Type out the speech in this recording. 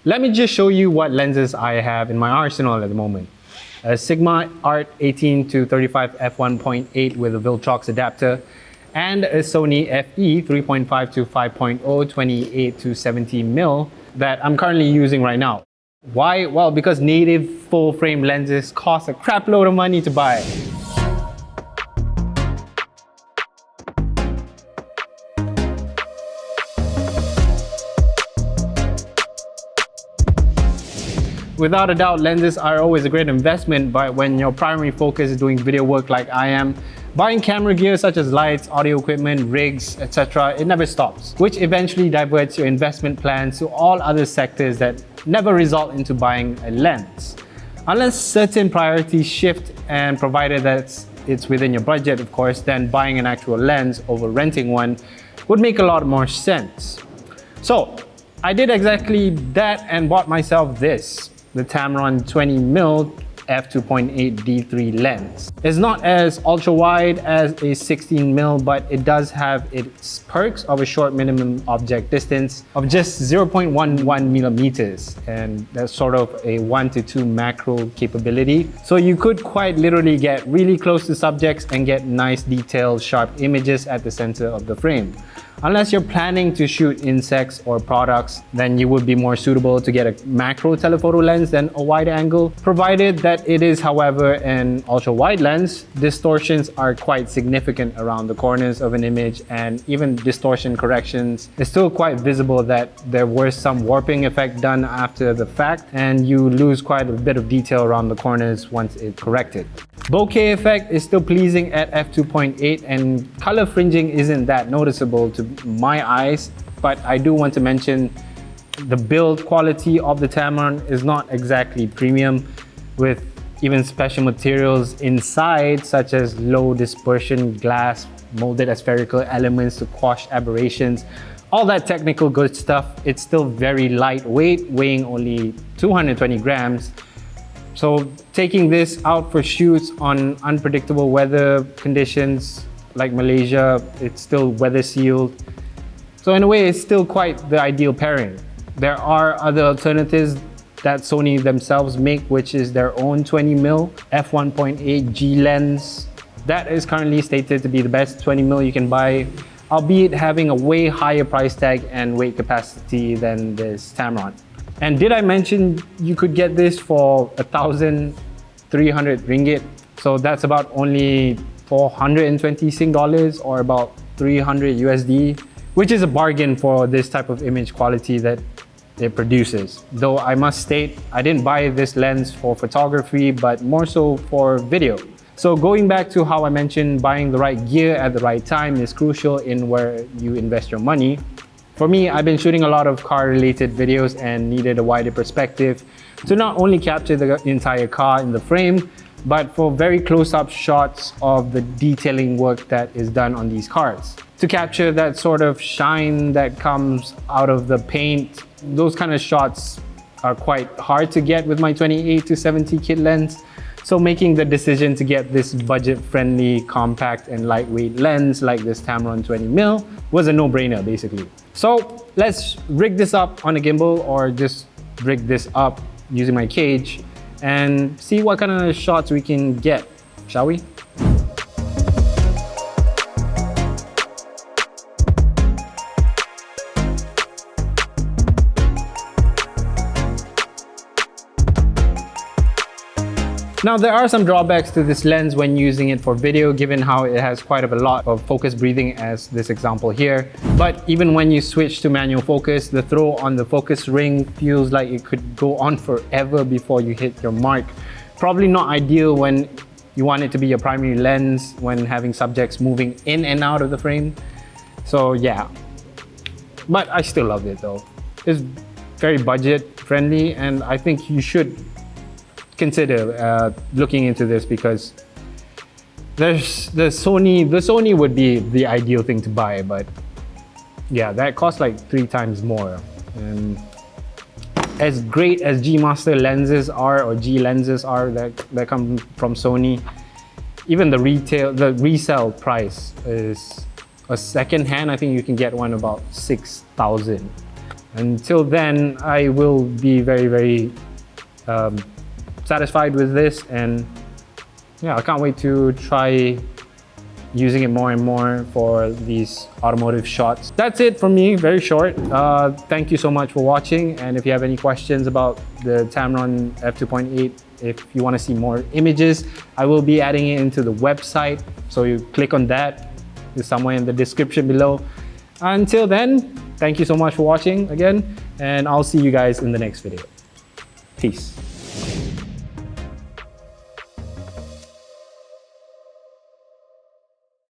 Let me just show you what lenses I have in my arsenal at the moment. A Sigma Art 18 to 35 f1.8 with a Viltrox adapter, and a Sony FE 3.5 to 5.0 28 to 70mm that I'm currently using right now. Why? Well, because native full frame lenses cost a crap load of money to buy. Without a doubt, lenses are always a great investment, but when your primary focus is doing video work like I am, buying camera gear such as lights, audio equipment, rigs, etc., it never stops, which eventually diverts your investment plans to all other sectors that never result into buying a lens. Unless certain priorities shift, and provided that it's within your budget, of course, then buying an actual lens over renting one would make a lot more sense. So I did exactly that and bought myself this. The Tamron 20mm f2.8 D3 lens. It's not as ultra wide as a 16mm, but it does have its perks of a short minimum object distance of just 0.11 millimeters, and that's sort of a 1 to 2 macro capability. So you could quite literally get really close to subjects and get nice detailed sharp images at the center of the frame. Unless you're planning to shoot insects or products, then you would be more suitable to get a macro telephoto lens than a wide angle. Provided that it is, however, an ultra wide lens, distortions are quite significant around the corners of an image, and even distortion corrections, it's still quite visible that there was some warping effect done after the fact, and you lose quite a bit of detail around the corners once it's corrected. Bokeh effect is still pleasing at f2.8, and color fringing isn't that noticeable to my eyes, but I do want to mention the build quality of the Tamron is not exactly premium, with even special materials inside such as low dispersion glass molded as spherical elements to quash aberrations. All that technical good stuff. It's still very lightweight, weighing only 220 grams. So taking this out for shoots on unpredictable weather conditions like Malaysia, it's still weather sealed. So in a way, it's still quite the ideal pairing. There are other alternatives that Sony themselves make, which is their own 20mm f1.8 G lens. That is currently stated to be the best 20mm you can buy, albeit having a way higher price tag and weight capacity than this Tamron. And did I mention you could get this for 1,300 ringgit? So that's about only 420 Sing dollars, or about 300 USD, which is a bargain for this type of image quality that it produces. Though I must state, I didn't buy this lens for photography, but more so for video. So going back to how I mentioned buying the right gear at the right time is crucial in where you invest your money. For me, I've been shooting a lot of car-related videos and needed a wider perspective to not only capture the entire car in the frame, but for very close-up shots of the detailing work that is done on these cars. To capture that sort of shine that comes out of the paint, those kind of shots are quite hard to get with my 28 to 70 kit lens. So making the decision to get this budget-friendly, compact and lightweight lens like this Tamron 20mm was a no-brainer basically. So let's rig this up on a gimbal, or just rig this up using my cage and see what kind of shots we can get, shall we? Now, there are some drawbacks to this lens when using it for video, given how it has quite a lot of focus breathing, as this example here. But even when you switch to manual focus, the throw on the focus ring feels like it could go on forever before you hit your mark. Probably not ideal when you want it to be your primary lens when having subjects moving in and out of the frame. So yeah, but I still love it though. It's very budget friendly, and I think you should consider looking into this, because there's the Sony would be the ideal thing to buy, but yeah, that costs like 3 times more. And as great as G Master lenses are, or G lenses are that come from Sony, even the resale price is a second hand. I think you can get one about 6,000. Until then, I will be very satisfied with this, and yeah, I can't wait to try using it more and more for these automotive shots. That's it from me, very short. Thank you so much for watching, and if you have any questions about the Tamron f2.8, if you want to see more images, I will be adding it into the website, so you click on that. It's somewhere in the description below. Until then, thank you so much for watching again, and I'll see you guys in the next video. Peace.